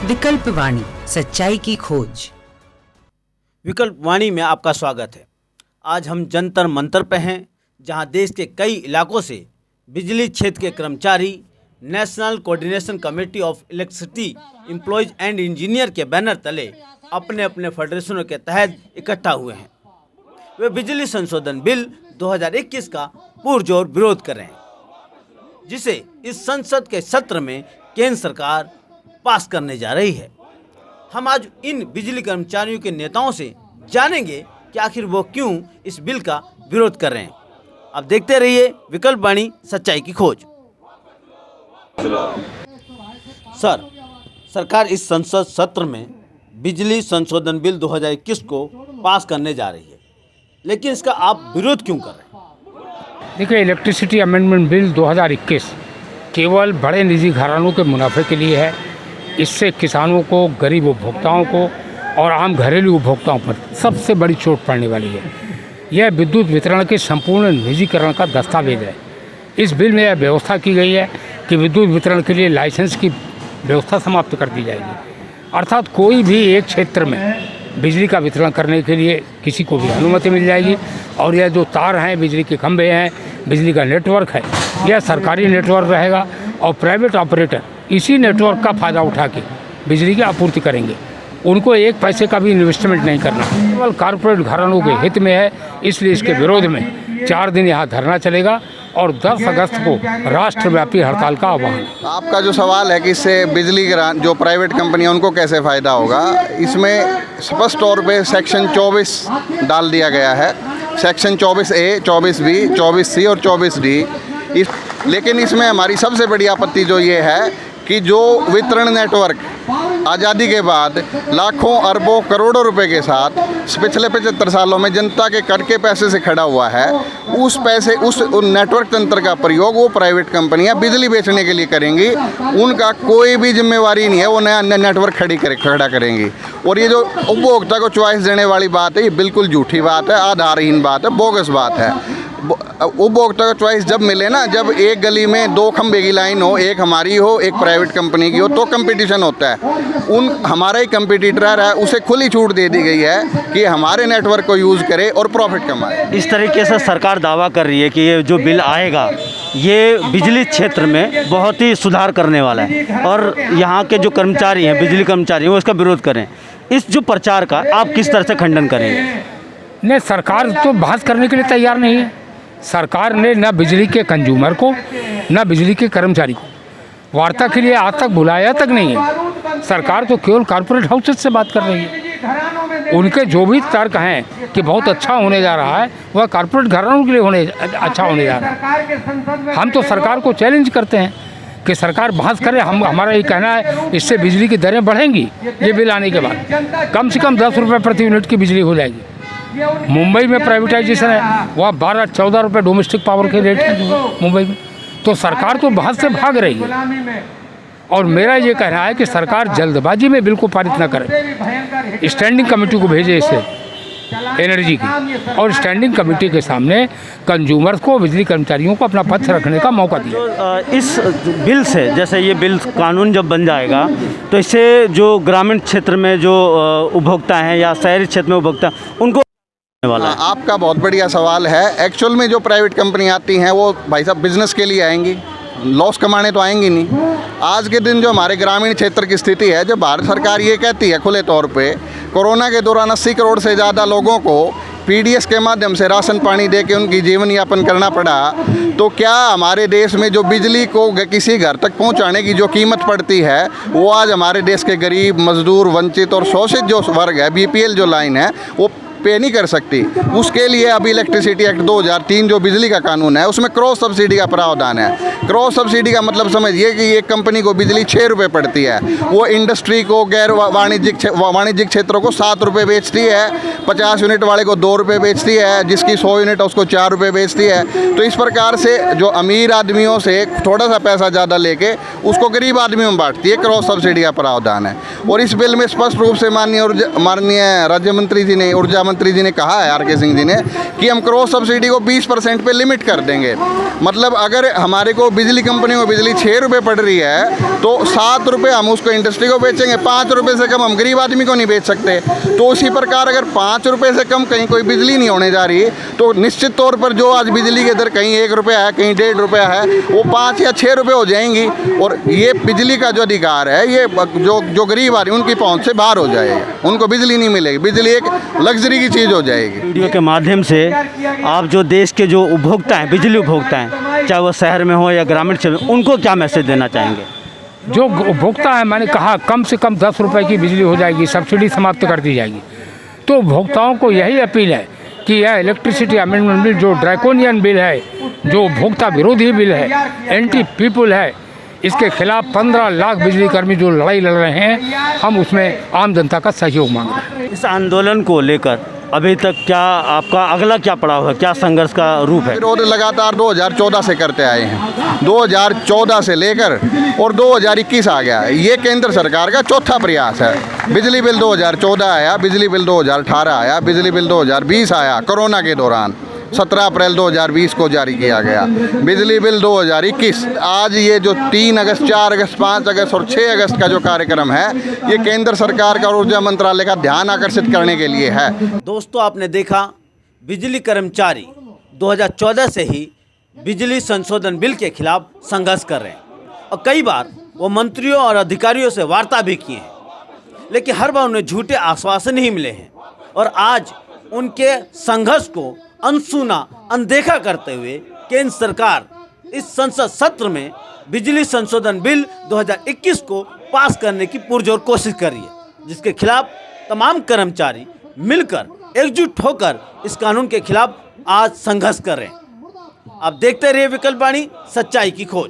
विकल्प वाणी, सच्चाई की खोज। विकल्प वाणी में आपका स्वागत है। आज हम जंतर मंतर पे हैं, जहां देश के कई इलाकों से बिजली क्षेत्र के कर्मचारी national coordination committee of electricity employees and engineer के बैनर तले अपने अपने फेडरेशनों के तहत इकट्ठा हुए हैं। वे बिजली संशोधन बिल 2021 का पुरजोर विरोध कर रहे हैं, जिसे इस संसद के सत्र में केंद्र सरकार पास करने जा रही है। हम आज इन बिजली कर्मचारियों के नेताओं से जानेंगे कि आखिर वो क्यों इस बिल का विरोध कर रहे हैं। अब देखते रहिए विकल्प वाणी, सच्चाई की खोज। सर, सरकार इस संसद सत्र में बिजली संशोधन बिल 2021 को पास करने जा रही है, लेकिन इसका आप विरोध क्यों कर रहे हैं? देखिए, इलेक्ट्रिसिटी अमेंडमेंट बिल 2021 केवल बड़े निजी घरानों के मुनाफे के लिए है। इससे किसानों को, गरीब उपभोक्ताओं को और आम घरेलू उपभोक्ताओं पर सबसे बड़ी चोट पड़ने वाली है। यह विद्युत वितरण के संपूर्ण निजीकरण का दस्तावेज है। इस बिल में यह व्यवस्था की गई है कि विद्युत वितरण के लिए लाइसेंस की व्यवस्था समाप्त कर दी जाएगी। अर्थात कोई भी एक क्षेत्र में बिजली का वितरण करने के लिए किसी को भी अनुमति मिल जाएगी, और यह जो तार हैं, बिजली के खंभे हैं, बिजली का नेटवर्क है, यह सरकारी नेटवर्क रहेगा और प्राइवेट ऑपरेटर इसी नेटवर्क का फ़ायदा उठा के बिजली की आपूर्ति करेंगे। उनको एक पैसे का भी इन्वेस्टमेंट नहीं करना, केवल कॉर्पोरेट घरानों के हित में है। इसलिए इसके विरोध में 4 दिन यहाँ धरना चलेगा और 10 अगस्त को राष्ट्रव्यापी हड़ताल का आह्वान। आपका जो सवाल है कि इससे बिजली जो प्राइवेट कंपनी है उनको कैसे फ़ायदा होगा, इसमें स्पष्ट तौर पे सेक्शन 24 डाल दिया गया है। सेक्शन 24A, 24B, 24C और 24D। लेकिन इसमें हमारी सबसे बड़ी आपत्ति जो ये है कि जो वितरण नेटवर्क आज़ादी के बाद लाखों अरबों करोड़ों रुपए के साथ पिछले 75 सालों में जनता के कर के पैसे से खड़ा हुआ है, उस पैसे, उस नेटवर्क तंत्र का प्रयोग वो प्राइवेट कंपनियां बिजली बेचने के लिए करेंगी। उनका कोई भी जिम्मेवारी नहीं है, वो नया नेटवर्क खड़ा करेंगी। और ये जो उपभोक्ता को चॉइस देने वाली बात है, ये बिल्कुल झूठी बात है, आधारहीन बात है, बोगस बात है। उपभोक्ता को चॉइस जब मिले ना, जब एक गली में 2 खंबे की लाइन हो, एक हमारी हो, एक प्राइवेट कंपनी की हो, तो कंपटीशन होता है। हमारा ही कंपटीटर है, उसे खुली छूट दे दी गई है कि हमारे नेटवर्क को यूज़ करे और प्रॉफिट कमाए। इस तरीके से सरकार दावा कर रही है कि ये जो बिल आएगा ये बिजली क्षेत्र में बहुत ही सुधार करने वाला है, और यहाँ के जो कर्मचारी हैं, बिजली कर्मचारी हैं, वो इसका विरोध करें। इस जो प्रचार का आप किस तरह से खंडन करेंगे? नहीं, सरकार तो बहस करने के लिए तैयार नहीं है। सरकार ने न बिजली के कंज्यूमर को, न बिजली के कर्मचारी को वार्ता के लिए आज तक बुलाया तक नहीं है। सरकार तो केवल कॉर्पोरेट हाउसेस से बात कर रही है। उनके जो भी तर्क हैं कि बहुत अच्छा होने जा रहा है, वह कॉर्पोरेट घरानों के लिए अच्छा होने जा रहा है। हम तो सरकार को चैलेंज करते हैं कि सरकार बहस करे। हमारा ये कहना है, इससे बिजली की दरें बढ़ेंगी। ये बिल आने के बाद कम से कम 10 रुपये प्रति यूनिट की बिजली हो जाएगी। मुंबई में प्राइवेटाइजेशन है, वहाँ 12-14 रुपये डोमेस्टिक पावर के रेट हैं मुंबई में। तो सरकार तो बहस से भाग रही है, और मेरा ये कहना है कि सरकार जल्दबाजी में बिल को पारित न करे, स्टैंडिंग कमेटी को भेजे इसे एनर्जी की, और स्टैंडिंग कमेटी के सामने कंज्यूमर्स को, बिजली कर्मचारियों को अपना पक्ष रखने का मौका दिया। इस बिल से, जैसे ये बिल कानून जब बन जाएगा, तो इससे जो ग्रामीण क्षेत्र में जो उपभोक्ता हैं या शहरी क्षेत्र में उपभोक्ता, उनको वाला है। आपका बहुत बढ़िया सवाल है। एक्चुअल में जो प्राइवेट कंपनी आती हैं वो भाई साहब बिजनेस के लिए आएंगी, लॉस कमाने तो आएंगी नहीं। आज के दिन जो हमारे ग्रामीण क्षेत्र की स्थिति है, जब भारत सरकार ये कहती है खुले तौर पे, कोरोना के दौरान 80 करोड़ से ज़्यादा लोगों को पीडीएस के माध्यम से राशन पानी दे के उनकी जीवन यापन करना पड़ा, तो क्या हमारे देश में जो बिजली को किसी घर तक पहुंचाने की जो कीमत पड़ती है, वो आज हमारे देश के गरीब, मजदूर, वंचित और शोषित जो वर्ग है, बीपीएल जो लाइन है, वो पे नहीं कर सकती। उसके लिए अभी इलेक्ट्रिसिटी एक्ट 2003 जो बिजली का कानून है, उसमें क्रॉस सब्सिडी का प्रावधान है। क्रॉस सब्सिडी का मतलब समझिए कि एक कंपनी को बिजली 6 रुपये पड़ती है, वो इंडस्ट्री को, गैर वाणिज्यिक क्षेत्रों को 7 रुपये बेचती है, 50 यूनिट वाले को 2 रुपये बेचती है, जिसकी 100 यूनिट है उसको 4 रुपये बेचती है। तो इस प्रकार से जो अमीर आदमियों से थोड़ा सा पैसा ज़्यादा लेके उसको गरीब आदमियों में बांटती है, क्रॉस सब्सिडी का प्रावधान है। और इस बिल में स्पष्ट रूप से माननीय राज्य मंत्री जी ने, ऊर्जा मंत्री जी ने कहा है, आर के सिंह जी ने, कि हम क्रॉस सब्सिडी को 20% पे लिमिट कर देंगे। मतलब अगर हमारे को बिजली कंपनी को बिजली 6 रुपये पड़ रही है तो 7 रुपये हम उसको इंडस्ट्री को बेचेंगे, 5 रुपये से कम हम गरीब आदमी को नहीं बेच सकते। तो उसी प्रकार अगर 5 रुपये से कम कहीं कोई बिजली नहीं होने जा रही तो निश्चित तौर पर जो आज बिजली की दर कहीं 1 रुपया है, कहीं 1.5 रुपया है, वो 5 या 6 रुपये हो जाएंगी। और ये बिजली का जो अधिकार है, ये जो गरीब आ रही है उनकी पहुंच से बाहर हो जाएगा, उनको बिजली नहीं मिलेगी, बिजली एक लग्जरी की चीज़ हो जाएगी। वीडियो के माध्यम से आप जो देश के जो उपभोक्ता हैं, बिजली उपभोक्ता हैं, चाहे वो शहर में हो या ग्रामीण क्षेत्र में, उनको क्या मैसेज देना चाहेंगे? जो उपभोक्ता है, मैंने कहा कम से कम 10 रुपये की बिजली हो जाएगी, सब्सिडी समाप्त कर दी जाएगी। तो उपभोक्ताओं को यही अपील है कि यह इलेक्ट्रिसिटी अमेंडमेंट बिल जो ड्रैकोनियन बिल है, जो उपभोक्ता विरोधी बिल है, एंटी पीपुल है, इसके खिलाफ 15 लाख बिजली कर्मी जो लड़ाई लड़ रहे हैं, हम उसमें आम जनता का सहयोग मांग रहे हैं। इस आंदोलन को लेकर अभी तक क्या आपका अगला क्या पड़ाव है, क्या संघर्ष का रूप है? विरोध लगातार 2014 से करते आए हैं, 2014 से लेकर और 2021 आ गया। ये केंद्र सरकार का चौथा प्रयास है। बिजली बिल 2014 आया, बिजली बिल 2018 आया, बिजली बिल 2020 आया, कोरोना के दौरान 17 अप्रैल 2020 को जारी किया गया। बिजली बिल 2021, आज ये जो 3 अगस्त, 4 अगस्त, 5 अगस्त और 6 अगस्त का जो कार्यक्रम है, ये केंद्र सरकार का ऊर्जा मंत्रालय का ध्यान आकर्षित करने के लिए है। दोस्तों, आपने देखा बिजली कर्मचारी 2014 से ही बिजली संशोधन बिल के खिलाफ संघर्ष कर रहे हैं और कई बार वो मंत्रियों और अधिकारियों से वार्ता भी किए हैं, लेकिन हर बार उन्हें झूठे आश्वासन ही मिले हैं। और आज उनके संघर्ष को अनसुना, अनदेखा करते हुए केंद्र सरकार इस संसद सत्र में बिजली संशोधन बिल 2021 को पास करने की पुरजोर कोशिश कर रही है, जिसके खिलाफ तमाम कर्मचारी मिलकर एकजुट होकर इस कानून के खिलाफ आज संघर्ष कर रहे हैं। आप देखते रहिए विकल्प वाणी, सच्चाई की खोज।